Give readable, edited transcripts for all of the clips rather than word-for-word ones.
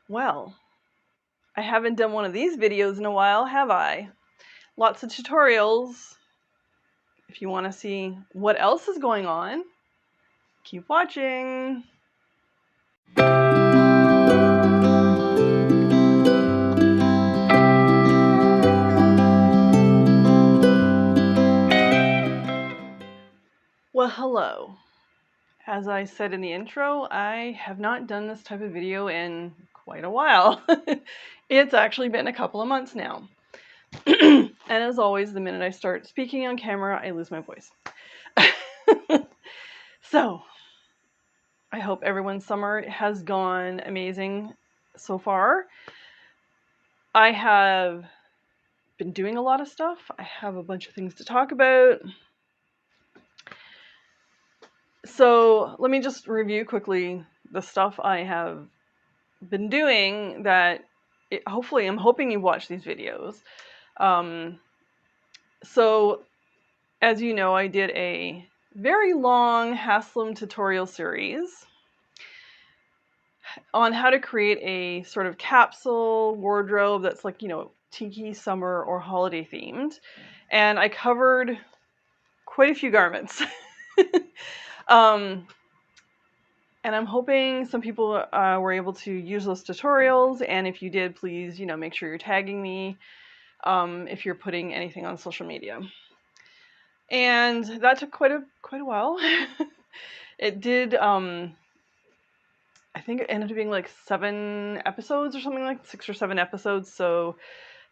Well, I haven't done one of these videos in a while, have I? Lots of tutorials. If you want to see what else is going on, keep watching. Well, hello. As I said in the intro, I have not done this type of video in quite a while. It's actually been a couple of months now. And as always, the minute I start speaking on camera, I lose my voice. So, I hope everyone's summer has gone amazing so far. I have been doing a lot of stuff. I have a bunch of things to talk about. So let me just review quickly the stuff I have been doing that hopefully I'm hoping you watch these videos. So as you know, I did a very long Haslam tutorial series on how to create a sort of capsule wardrobe that's like, tiki, summer, or holiday themed. And I covered quite a few garments. And I'm hoping some people were able to use those tutorials. And if you did, please, make sure you're tagging me if you're putting anything on social media. And that took quite a while. It did. I think it ended up being like 7 episodes or something, like 6 or 7 episodes. So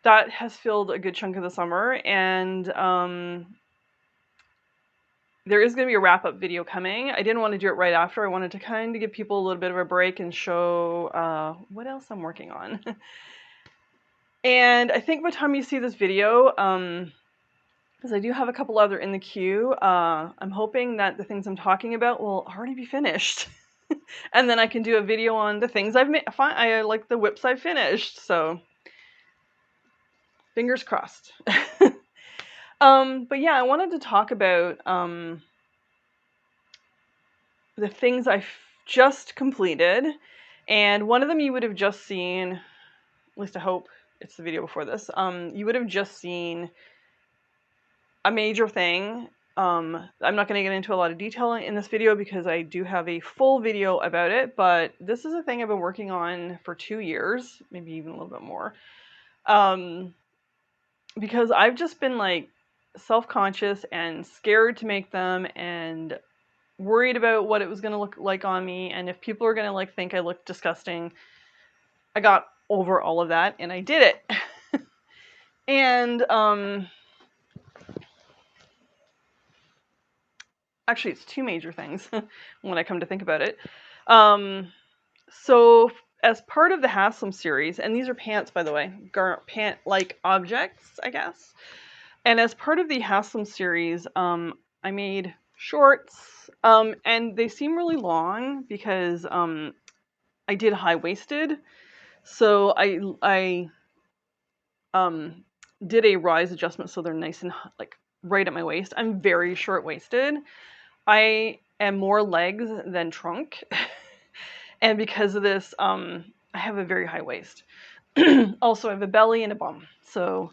that has filled a good chunk of the summer. And there is going to be a wrap-up video coming. I didn't want to do it right after. I wanted to kind of give people a little bit of a break and show what else I'm working on. And I think by the time you see this video, because I do have a couple other in the queue, I'm hoping that the things I'm talking about will already be finished. And then I can do a video on the things I've made. I like the whips I've finished, so fingers crossed. But yeah, I wanted to talk about the things I've just completed, and one of them you would have just seen, at least I hope it's the video before this, you would have just seen a major thing. I'm not going to get into a lot of detail in this video because I do have a full video about it, but this is a thing I've been working on for 2 years, maybe even a little bit more, because I've just been like self-conscious and scared to make them and worried about what it was going to look like on me and if people are going to like think I look disgusting. I got over all of that and I did it. And actually it's 2 major things when I come to think about it. So as part of the Haslam series, and these are pants, by the way, pant-like objects, I guess. And as part of the Haslam series, I made shorts, and they seem really long because I did high-waisted. So I did a rise adjustment so they're nice and like right at my waist. I'm very short-waisted. I am more legs than trunk. And because of this, I have a very high waist. Also, I have a belly and a bum. So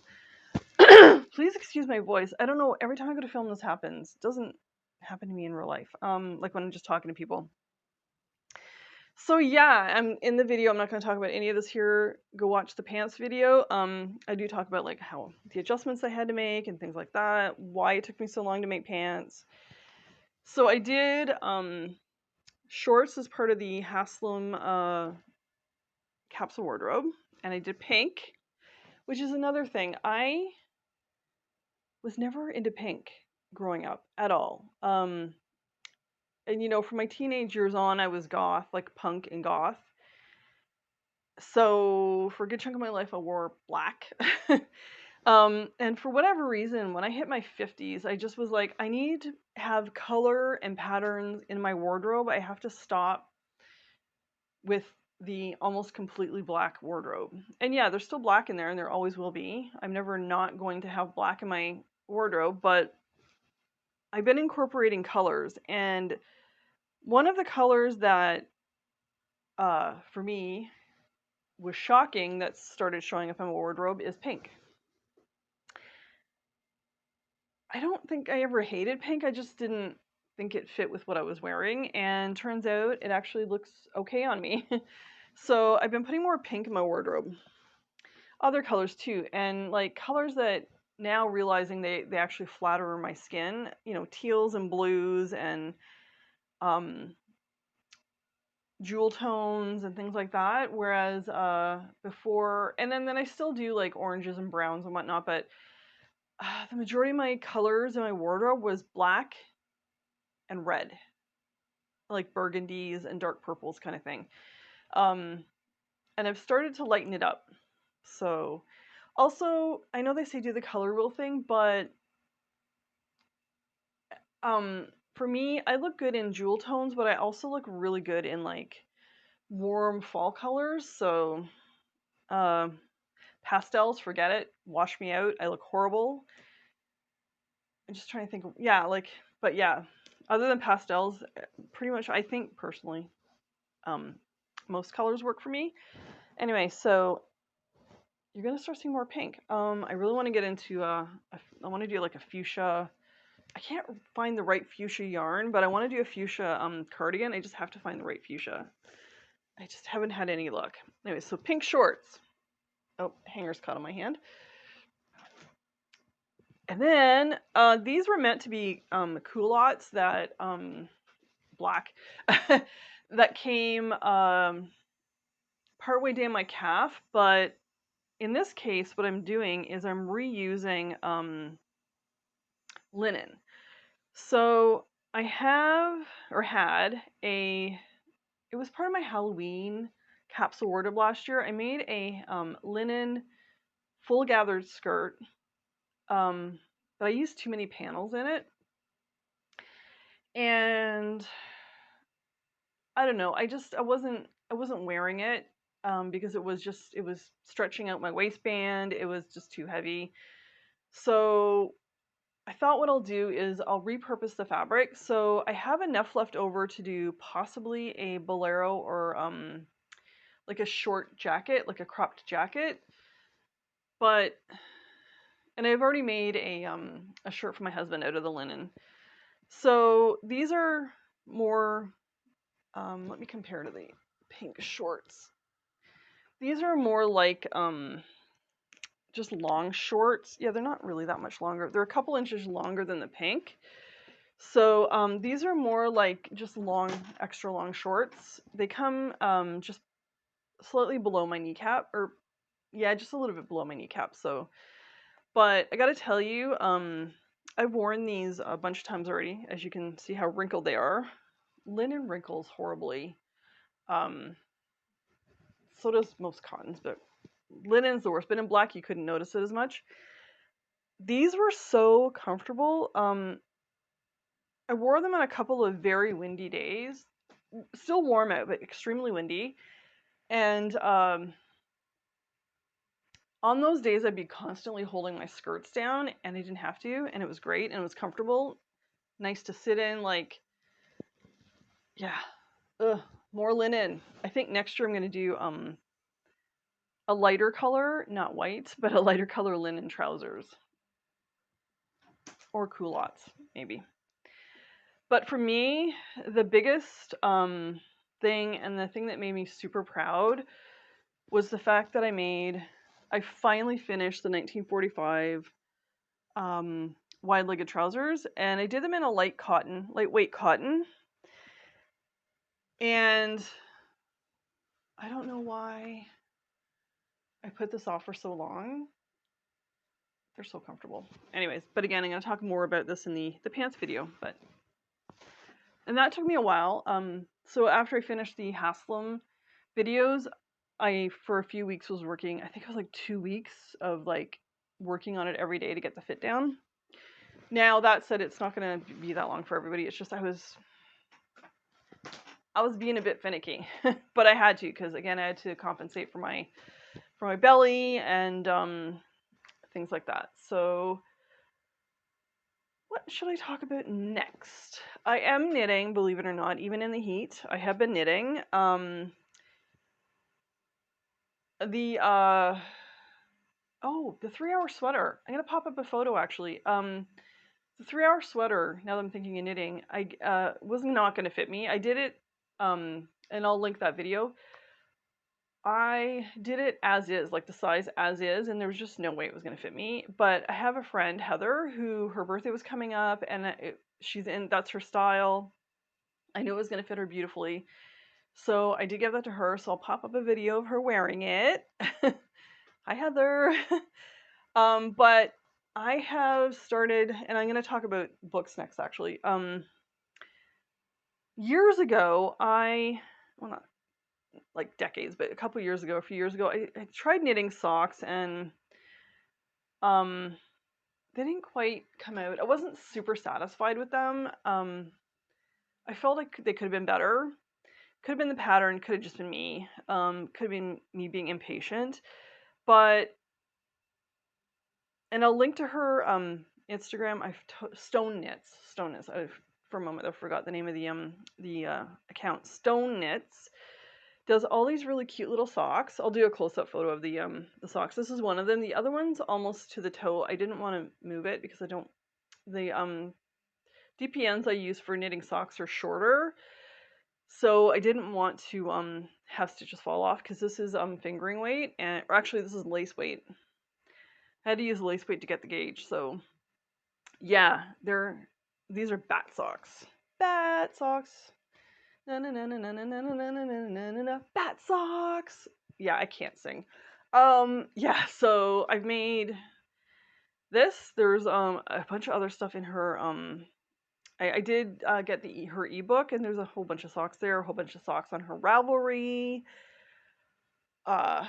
please excuse my voice. I don't know. Every time I go to film, this happens. It doesn't happen to me in real life. Like when I'm just talking to people. So yeah, I'm in the video. I'm not going to talk about any of this here. Go watch the pants video. I do talk about like how the adjustments I had to make and things like that. Why it took me so long to make pants. So I did shorts as part of the Haslam capsule wardrobe, and I did pink, which is another thing. I was never into pink growing up at all. And from my teenage years on, I was goth, like punk and goth. So for a good chunk of my life, I wore black. And for whatever reason, when I hit my 50s, I just was like, I need to have color and patterns in my wardrobe. I have to stop with the almost completely black wardrobe. And yeah, there's still black in there and there always will be. I'm never not going to have black in my wardrobe, but I've been incorporating colors, and one of the colors that for me was shocking that started showing up in my wardrobe is pink. I don't think I ever hated pink. I just didn't think it fit with what I was wearing, and turns out it actually looks okay on me. So I've been putting more pink in my wardrobe. Other colors too, and like colors that now realizing they actually flatter my skin, you know, teals and blues and um, jewel tones and things like that. Whereas before, and then I still do like oranges and browns and whatnot, but the majority of my colors in my wardrobe was black and red, like burgundies and dark purples kind of thing. And I've started to lighten it up. So, also, I know they say do the color wheel thing, but for me, I look good in jewel tones, but I also look really good in like warm fall colors. So, uh, pastels, forget it. Wash me out. I look horrible. I'm just trying to think of, yeah, like, but yeah, other than pastels, pretty much, I think personally, um, most colors work for me. Anyway, so you're gonna start seeing more pink. I really want to get into, I want to do like a fuchsia. I can't find the right fuchsia yarn, but I want to do a fuchsia cardigan. I just have to find the right fuchsia. I just haven't had any luck. Anyway, so pink shorts. Oh, hanger's caught on my hand. And then these were meant to be culottes that black that came partway down my calf, but in this case, what I'm doing is I'm reusing linen. So I have or had it was part of my Halloween capsule wardrobe last year. I made a linen full gathered skirt, but I used too many panels in it. And I don't know, I wasn't wearing it because it was stretching out my waistband. It was just too heavy. So I thought what I'll do is I'll repurpose the fabric. So I have enough left over to do possibly a bolero or like a short jacket, like a cropped jacket. But and I've already made a shirt for my husband out of the linen. So these are more let me compare to the pink shorts. These are more like just long shorts. Yeah, they're not really that much longer. They're a couple inches longer than the pink. So these are more like just long, extra long shorts. They come just slightly below my kneecap, or yeah, just a little bit below my kneecap. So, but I gotta tell you, I've worn these a bunch of times already. As you can see how wrinkled they are. Linen wrinkles horribly. Um, so does most cottons, but linen's the worst. But in black, you couldn't notice it as much. These were so comfortable. I wore them on a couple of very windy days. Still warm out, but extremely windy. And on those days, I'd be constantly holding my skirts down, and I didn't have to, and it was great, and it was comfortable, nice to sit in. Like, yeah, more linen. I think next year I'm gonna do a lighter color, not white, but a lighter color linen trousers or culottes, maybe. But for me, the biggest thing and the thing that made me super proud was the fact that I finally finished the 1945 wide-legged trousers, and I did them in a lightweight cotton. And I don't know why I put this off for so long. They're so comfortable. Anyways, but again, I'm going to talk more about this in the pants video. And that took me a while. So after I finished the Haslam videos, I for a few weeks was working. I think it was like 2 weeks of like working on it every day to get the fit down. Now that said, it's not going to be that long for everybody. It's just I was being a bit finicky, but I had to because again I had to compensate for my belly and things like that. So what should I talk about next? I am knitting, believe it or not, even in the heat. I have been knitting. The oh, the 3-hour sweater. I'm gonna pop up a photo actually. The 3-hour sweater. Now that I'm thinking of knitting, I was not gonna fit me. I did it, and I'll link that video. I did it as is, like the size as is, and there was just no way it was gonna fit me. But I have a friend, Heather, who her birthday was coming up, and she's in. That's her style. I knew it was gonna fit her beautifully. So I did give that to her, so I'll pop up a video of her wearing it. Hi, Heather. But I have started, and I'm going to talk about books next, actually. Years ago, well, not like decades, but a few years ago, I tried knitting socks, and they didn't quite come out. I wasn't super satisfied with them. I felt like they could have been better. Could have been the pattern, could have just been me. Could have been me being impatient. But, and I'll link to her Instagram. Stone Knits. For a moment, I forgot the name of the account. Stone Knits does all these really cute little socks. I'll do a close-up photo of the socks. This is one of them. The other one's almost to the toe. I didn't want to move it because I don't. The DPNs I use for knitting socks are shorter. So I didn't want to have stitches fall off because this is fingering weight, or actually this is lace weight. I had to use lace weight to get the gauge. So yeah, these are bat socks. Bat socks. Na na na na na na na na na na na na. Bat socks. Yeah, I can't sing. Yeah, so I've made this. There's a bunch of other stuff in her I did get her ebook, and there's a whole bunch of socks there, a whole bunch of socks on her Ravelry. Her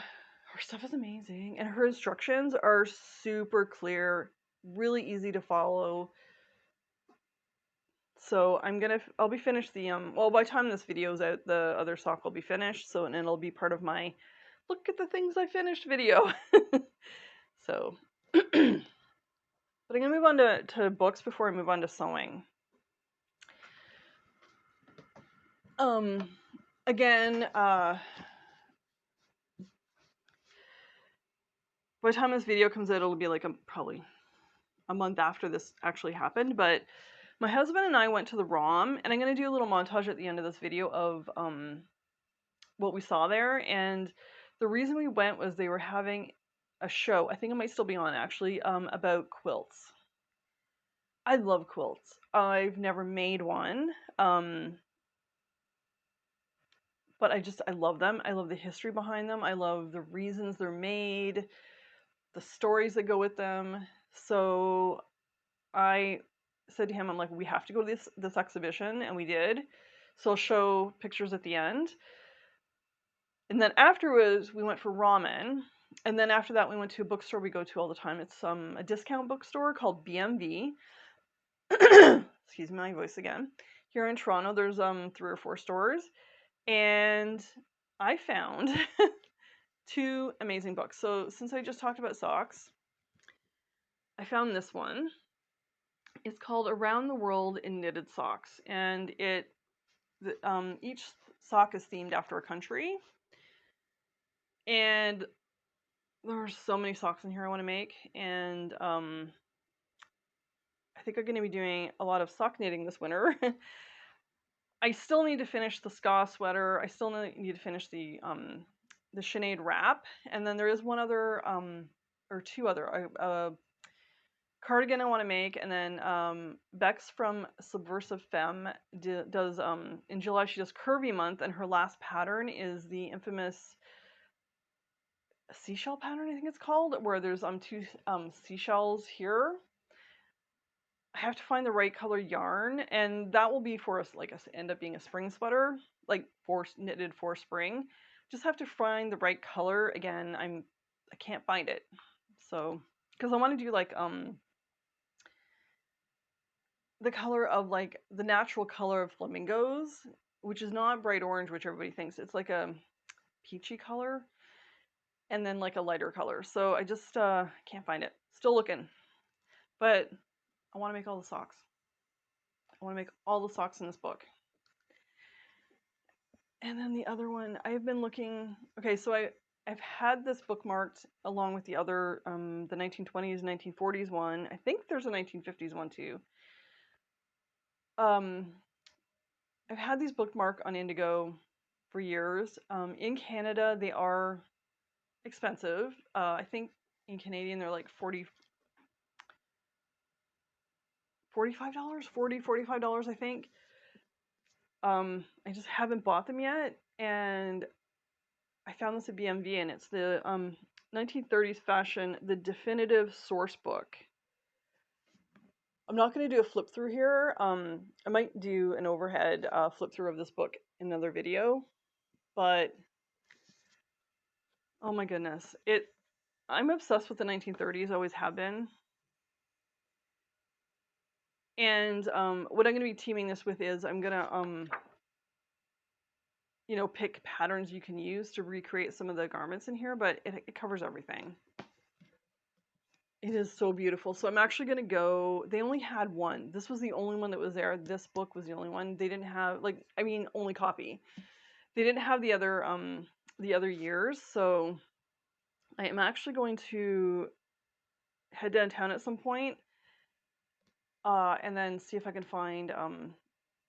stuff is amazing, and her instructions are super clear, really easy to follow. So I'll be finished well, by the time this video's out, the other sock will be finished, so, and it'll be part of my look at the things I finished video. So, but I'm gonna move on to books before I move on to sewing. Again, by the time this video comes out, it'll be like probably a month after this actually happened. But my husband and I went to the ROM, and I'm going to do a little montage at the end of this video of what we saw there. And the reason we went was they were having a show, I think it might still be on actually, about quilts. I love quilts. I've never made one. But I love them. I love the history behind them. I love the reasons they're made, the stories that go with them. So I said to him, I'm like, we have to go to this exhibition, and we did. So I'll show pictures at the end. And then afterwards, we went for ramen. And then after that, we went to a bookstore we go to all the time. It's a discount bookstore called BMV. Excuse my voice again. Here in Toronto, there's 3 or 4 stores. And I found 2 amazing books. So since I just talked about socks, I found this one. It's called Around the World in Knitted Socks, and each sock is themed after a country. And there's so many socks in here I want to make, and I think I'm going to be doing a lot of sock knitting this winter. I still need to finish the ska sweater. I still need to finish the Sinead wrap, and then there is one other or 2 other cardigan I want to make, and then Bex from Subversive Femme does in July she does Curvy Month, and her last pattern is the infamous seashell pattern, I think it's called, where there's 2 seashells here. I have to find the right color yarn, and that will be for us end up being a spring sweater, like knitted for spring. Just have to find the right color. Again, I can't find it, so because I want to do the color of the natural color of flamingos, which is not bright orange, which everybody thinks. It's like a peachy color, and then like a lighter color. So I just can't find it. Still looking, but I want to make all the socks. I want to make all the socks in this book. And then the other one, I've been looking. Okay, so I've had this bookmarked along with the other, the 1920s, 1940s one. I think there's a 1950s one too. Um, I've had these bookmarked on Indigo for years. In Canada, they are expensive. I think in Canadian they're like $45, $45, I think. I just haven't bought them yet, and I found this at BMV, and it's the 1930s fashion, the definitive source book. I'm not going to do a flip through here. I might do an overhead flip through of this book in another video, but oh my goodness, I'm obsessed with the 1930s, always have been. And what I'm going to be teaming this with is I'm going to you know, pick patterns you can use to recreate some of the garments in here, but it covers everything. It is so beautiful. So I'm actually going to go, they only had one. This was the only one that was there. This book was the only one. They didn't have, like, I mean, only copy. They didn't have the other years. So I am actually going to head downtown at some point, and then see if I can find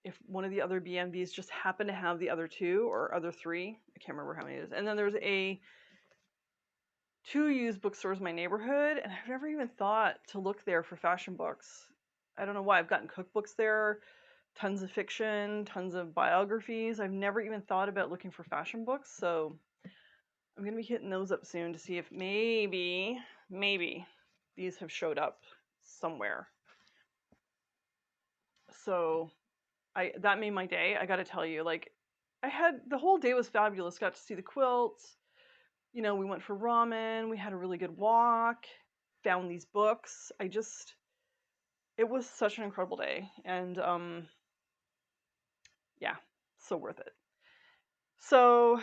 if one of the other BMVs just happen to have the other two or other three. I can't remember how many it is. And then there's two used bookstores in my neighborhood, and I've never even thought to look there for fashion books. I don't know why. I've gotten cookbooks there, tons of fiction, tons of biographies. I've never even thought about looking for fashion books, so I'm going to be hitting those up soon to see if maybe these have showed up somewhere. So that made my day. I got to tell you, like, the whole day was fabulous. Got to see the quilts. You know, we went for ramen. We had a really good walk. Found these books. It was such an incredible day, and yeah, so worth it. So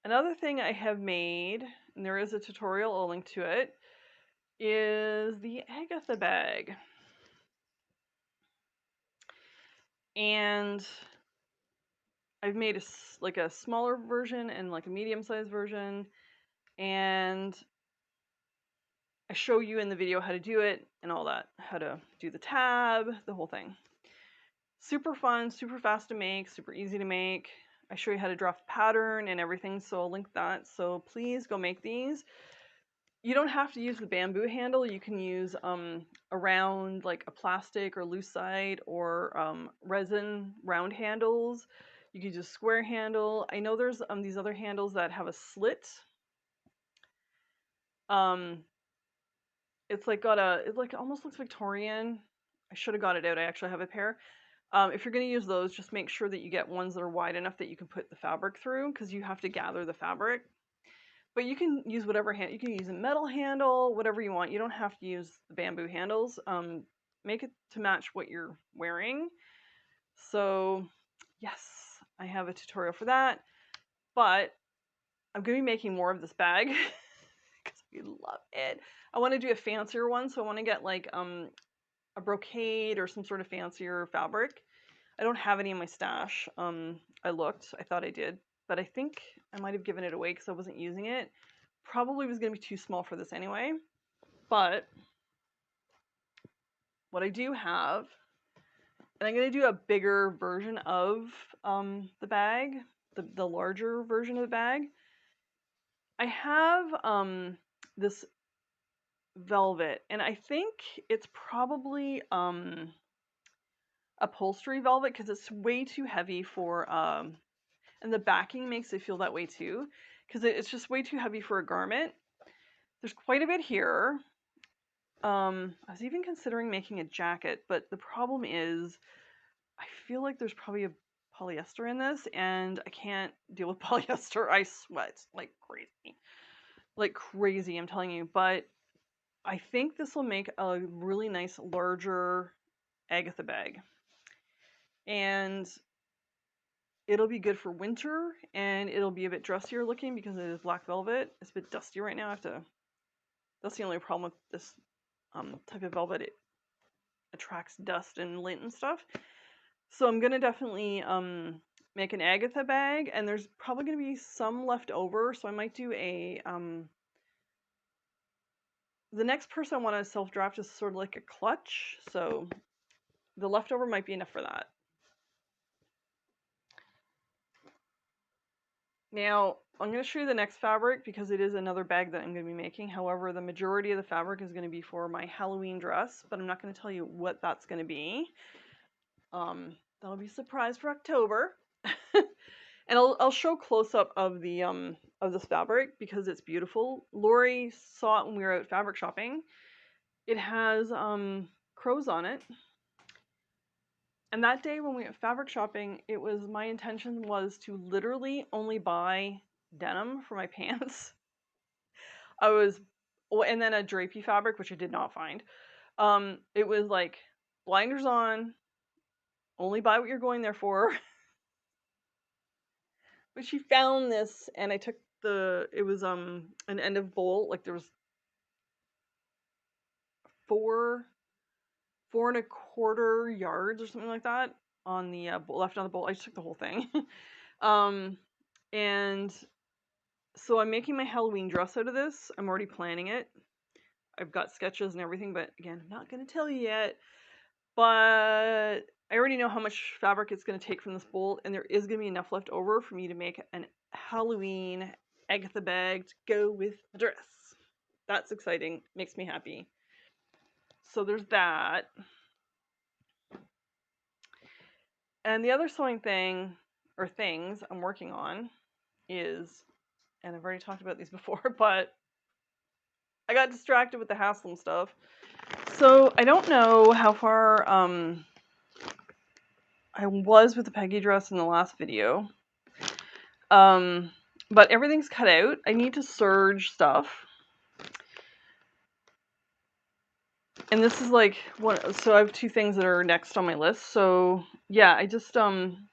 another thing I have made, and there is a tutorial, I'll link to it, is the Agatha bag. And I've made a smaller version and like a medium-sized version, and I show you in the video how to do it and all that, how to do the tab, the whole thing. Super fun, super fast to make, super easy to make. I show you how to draft pattern and everything, so I'll link that. So please go make these. You don't have to use the bamboo handle. You can use around like a plastic or lucite or resin round handles. You can use square handle. I know there's these other handles that have a slit. It's like it like almost looks Victorian. I should have got it out. I actually have a pair. If you're going to use those, just make sure that you get ones that are wide enough that you can put the fabric through, because you have to gather the fabric. But you can use whatever you can use a metal handle, whatever you want. You don't have to use the bamboo handles. Make it to match what you're wearing. So yes, I have a tutorial for that. But I'm going to be making more of this bag because I love it. I want to do a fancier one, so I want to get like a brocade or some sort of fancier fabric. I don't have any in my stash. I looked, I thought I did, but I think I might have given it away because I wasn't using it. Probably was going to be too small for this anyway. But what I do have, and I'm going to do a bigger version of the bag, the larger version of the bag. I have this velvet, and I think it's probably upholstery velvet because it's way too heavy for and the backing makes it feel that way too, because it's just way too heavy for a garment. There's quite a bit here. I was even considering making a jacket, but the problem is I feel like there's probably a polyester in this, and I can't deal with polyester. I sweat like crazy. Like crazy, I'm telling you. But I think this will make a really nice, larger Agatha bag. And it'll be good for winter, and it'll be a bit dressier looking because it is black velvet. It's a bit dusty right now. That's the only problem with this type of velvet. It attracts dust and lint and stuff. So I'm gonna definitely make an Agatha bag, and there's probably going to be some left over, so I might do a, the next purse I want to self-draft is sort of like a clutch, so the leftover might be enough for that. Now, I'm going to show you the next fabric because it is another bag that I'm going to be making. However, the majority of the fabric is going to be for my Halloween dress, but I'm not going to tell you what that's going to be. That'll be a surprise for October. And I'll show close up of the of this fabric because it's beautiful. Lori saw it when we were out fabric shopping. It has crows on it. And that day when we went fabric shopping, it was my intention was to literally only buy denim for my pants. And then a drapey fabric, which I did not find. It was like blinders on, only buy what you're going there for. But she found this, and I took it was an end of bolt, like there was 4.25 yards or something like that on the left on the bolt. I just took the whole thing. And so I'm making my Halloween dress out of this. I'm already planning it. I've got sketches and everything, but again, I'm not going to tell you yet. But I already know how much fabric it's going to take from this bolt, and there is going to be enough left over for me to make an Halloween Agatha bag to go with the dress. That's exciting. Makes me happy. So there's that. And the other sewing thing, or things I'm working on is, and I've already talked about these before, but I got distracted with the Haslam stuff. So I don't know how far I was with the Peggy dress in the last video. But everything's cut out. I need to serge stuff. And this is like one, so I have two things that are next on my list. So yeah, I just again,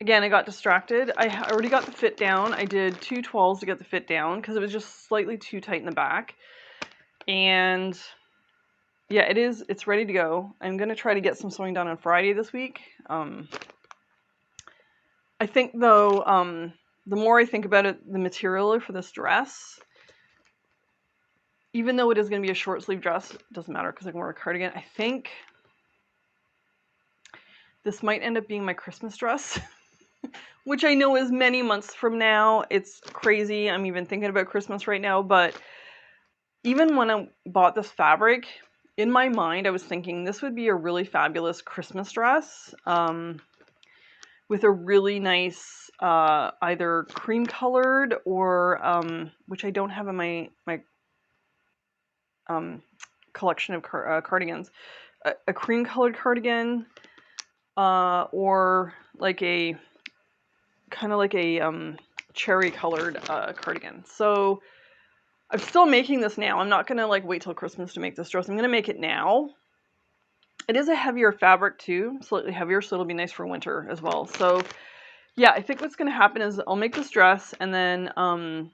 I got distracted. I already got the fit down. I did 2 12s to get the fit down because it was just slightly too tight in the back. And yeah, it's ready to go. I'm going to try to get some sewing done on Friday this week. I think though, the more I think about it, the material for this dress, even though it is going to be a short sleeve dress, it doesn't matter because I can wear a cardigan. I think this might end up being my Christmas dress, which I know is many months from now. It's crazy. I'm even thinking about Christmas right now, but even when I bought this fabric, in my mind, I was thinking this would be a really fabulous Christmas dress with a really nice either cream colored or, which I don't have in my collection of cardigans, a cream colored cardigan or like a kind of like a cherry colored cardigan. So I'm still making this now. I'm not gonna like wait till Christmas to make this dress. I'm gonna make it now. It is a heavier fabric too, slightly heavier, so it'll be nice for winter as well. So yeah, I think what's gonna happen is I'll make this dress, and then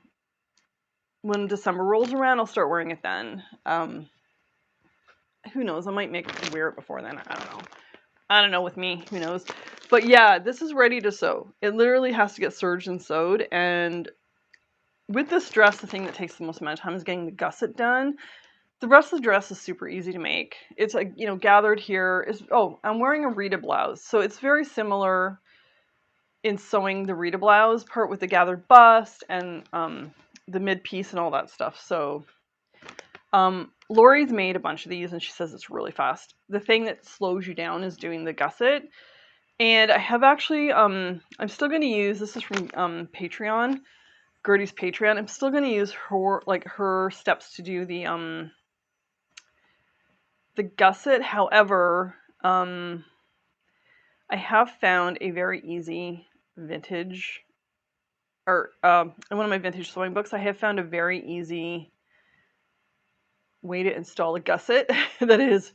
when December rolls around, I'll start wearing it then. Who knows? I might wear it before then. I don't know. I don't know with me. Who knows? But yeah, this is ready to sew. It literally has to get serged and sewed. And with this dress, the thing that takes the most amount of time is getting the gusset done. The rest of the dress is super easy to make. It's like, you know, gathered here is, oh, I'm wearing a Rita blouse. So it's very similar in sewing the Rita blouse part with the gathered bust and the mid piece and all that stuff. So Lori's made a bunch of these and she says it's really fast. The thing that slows you down is doing the gusset. And I have actually, I'm still going to use, this is from Patreon, Gertie's Patreon. I'm still going to use her steps to do the gusset. However, I have found a very easy vintage, or in one of my vintage sewing books, I have found a very easy way to install a gusset that is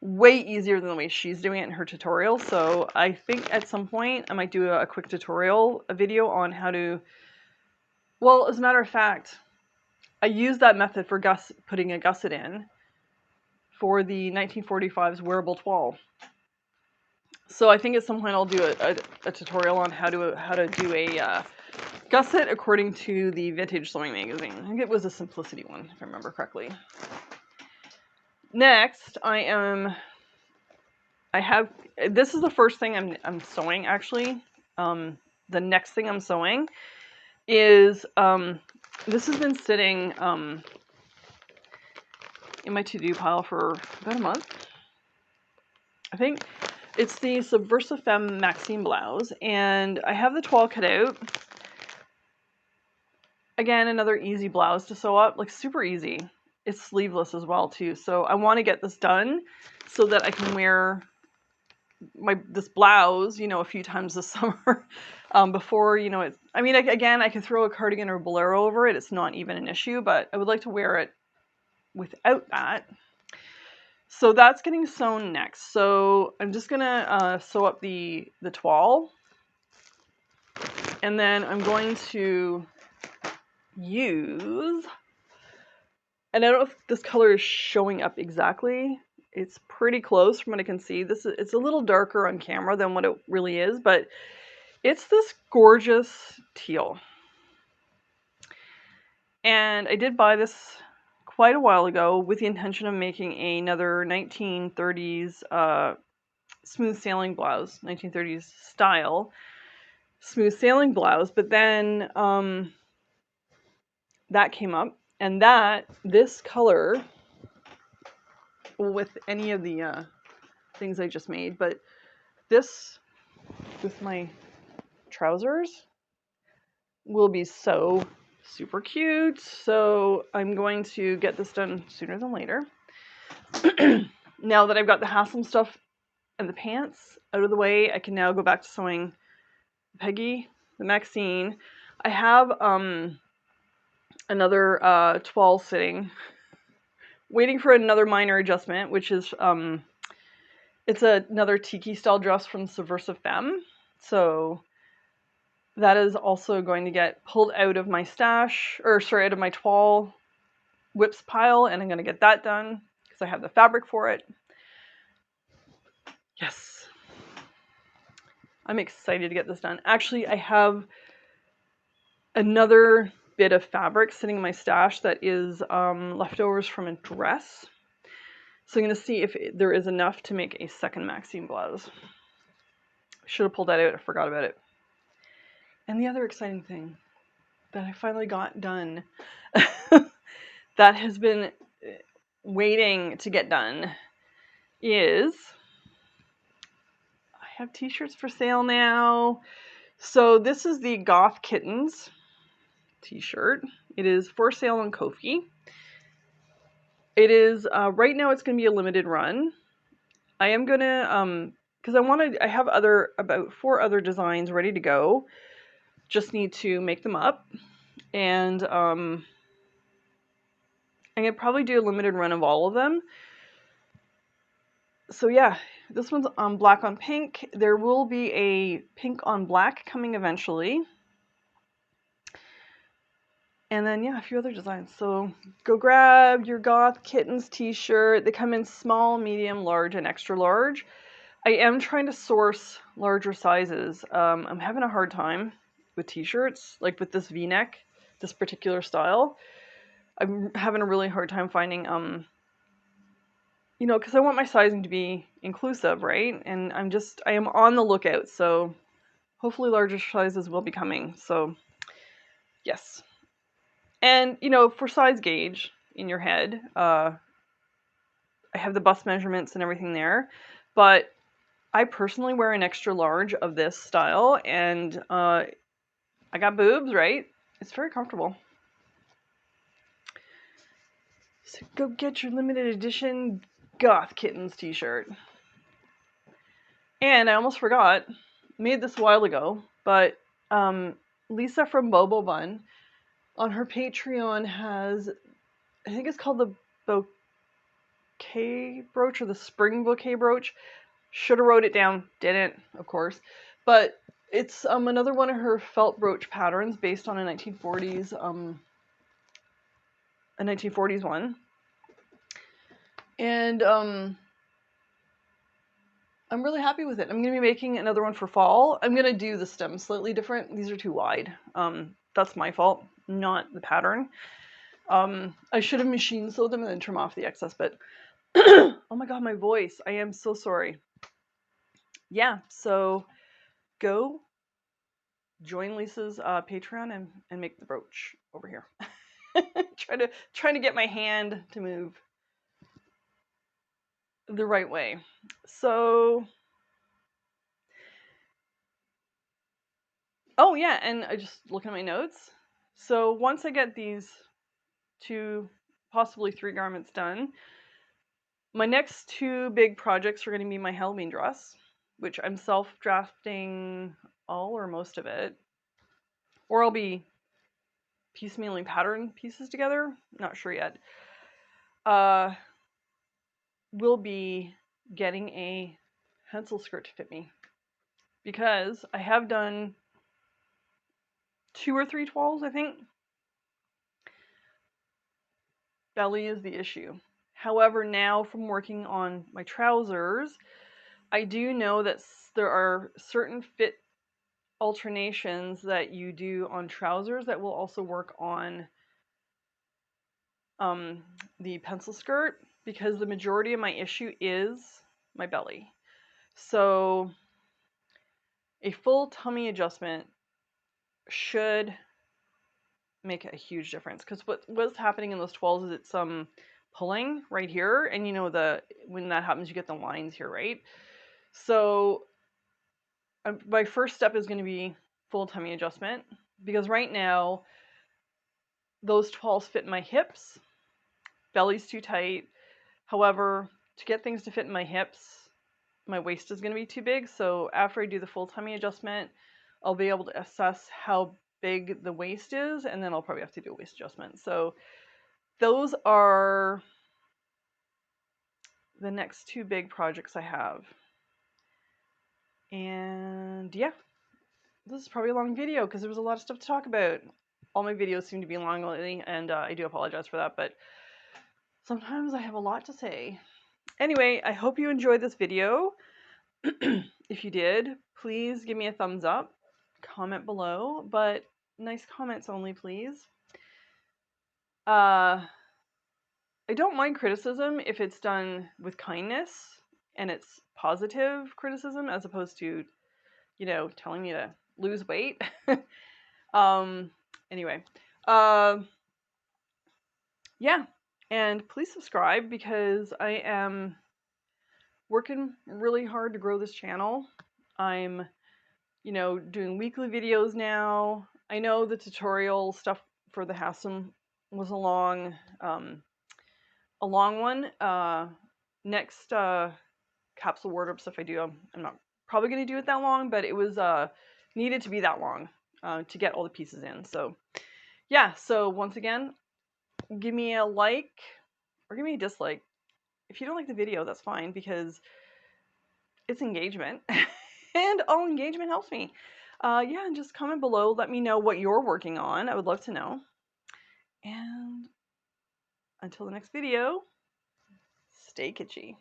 way easier than the way she's doing it in her tutorial. So I think at some point I might do a quick tutorial, a video on how to, well, as a matter of fact, I used that method for putting a gusset in for the 1945's wearable toile. So I think at some point I'll do a tutorial on how to do a gusset according to the Vintage Sewing magazine. I think it was a simplicity one, if I remember correctly. Next, this is the first thing I'm sewing actually. The next thing I'm sewing is this has been sitting in my to-do pile for about a month. I think it's the Subversive Femme Maxine blouse, and I have the toile cut out. Again, another easy blouse to sew up, like super easy. It's sleeveless as well too, so I want to get this done so that I can wear this blouse, you know, a few times this summer before, you know, it's, I mean, again, I could throw a cardigan or bolero over it. It's not even an issue, but I would like to wear it without that. So that's getting sewn next. So I'm just gonna sew up the toile, and then I'm going to use, and I don't know if this color is showing up exactly. It's pretty close from what I can see. It's a little darker on camera than what it really is, but it's this gorgeous teal. And I did buy this quite a while ago with the intention of making another 1930s smooth sailing blouse, 1930s style smooth sailing blouse, but then that came up, and this color with any of the things I just made, but this with my trousers will be so super cute. So I'm going to get this done sooner than later. Now that I've got the Haslam stuff and the pants out of the way, I can now go back to sewing Peggy, the Maxine. I have another toile sitting, waiting for another minor adjustment, which is it's another tiki style dress from Subversive Femme. So that is also going to get pulled out of my stash, or sorry, out of my toile whips pile, and I'm going to get that done because I have the fabric for it. Yes. I'm excited to get this done. Actually, I have another bit of fabric sitting in my stash that is leftovers from a dress. So I'm going to see if there is enough to make a second Maxine blouse. Should have pulled that out. I forgot about it. And the other exciting thing that I finally got done that has been waiting to get done is I have t-shirts for sale now. So this is the Goth Kittens t-shirt. It is for sale on Ko-fi. It is right now it's going to be a limited run. I am going to because I have about 4 other designs ready to go. Just need to make them up, and I'm going to probably do a limited run of all of them. So yeah, this one's on black on pink. There will be a pink on black coming eventually. And then yeah, a few other designs. So go grab your Goth Kittens t-shirt. They come in small, medium, large, and extra large. I am trying to source larger sizes. I'm having a hard time with t-shirts, like with this v-neck, this particular style. I'm having a really hard time finding, you know, because I want my sizing to be inclusive, right? And I am on the lookout, so hopefully larger sizes will be coming. So yes. And, you know, for size gauge in your head, I have the bust measurements and everything there, but I personally wear an extra large of this style, and I got boobs, right? It's very comfortable. So go get your limited edition Goth Kittens t-shirt. And I almost forgot, made this a while ago, but Lisa from Bobo Bun on her Patreon has, I think it's called the Bouquet brooch or the spring bouquet brooch. Should have wrote it down, didn't, of course. But it's another one of her felt brooch patterns based on a 1940s one. And I'm really happy with it. I'm going to be making another one for fall. I'm going to do the stems slightly different. These are too wide. That's my fault, not the pattern. I should have machine sewed them and then trim off the excess, but oh my god, my voice. I am so sorry. Yeah, so go join Lisa's Patreon and make the brooch over here. trying to get my hand to move the right way. So, oh yeah, and I just looking at my notes. So once I get these 2, possibly 3 garments done, my next 2 big projects are going to be my Halloween dress, which I'm self-drafting all or most of it, or I'll be piecemealing pattern pieces together. Not sure yet. Will be getting a pencil skirt to fit me, because I have done 2 or 3 toiles, I think. Belly is the issue. However, now from working on my trousers, I do know that there are certain fit alternations that you do on trousers that will also work on the pencil skirt, because the majority of my issue is my belly. So a full tummy adjustment should make a huge difference, because what's happening in those toiles is it's pulling right here, and you know, when that happens, you get the lines here, right? So my first step is going to be full tummy adjustment, because right now those toiles fit my hips, belly's too tight. However, to get things to fit in my hips, my waist is going to be too big. So after I do the full tummy adjustment, I'll be able to assess how big the waist is, and then I'll probably have to do a waist adjustment. So those are the next 2 big projects I have. And yeah, this is probably a long video because there was a lot of stuff to talk about. All my videos seem to be long lately, and I do apologize for that, but sometimes I have a lot to say. Anyway, I hope you enjoyed this video. If you did, please give me a thumbs up, comment below, but nice comments only, please. I don't mind criticism if it's done with kindness and it's positive criticism, as opposed to, you know, telling me to lose weight. Anyway, yeah, and please subscribe, because I am working really hard to grow this channel. I'm, you know, doing weekly videos now. I know the tutorial stuff for the Haslam was a long one. Next capsule wardrobe stuff I do, I'm not probably going to do it that long, but it was needed to be that long to get all the pieces in. So yeah, so once again, give me a like or give me a dislike. If you don't like the video, that's fine, because it's engagement and all engagement helps me. Yeah, and just comment below, let me know what you're working on. I would love to know. And until the next video, stay kitschy.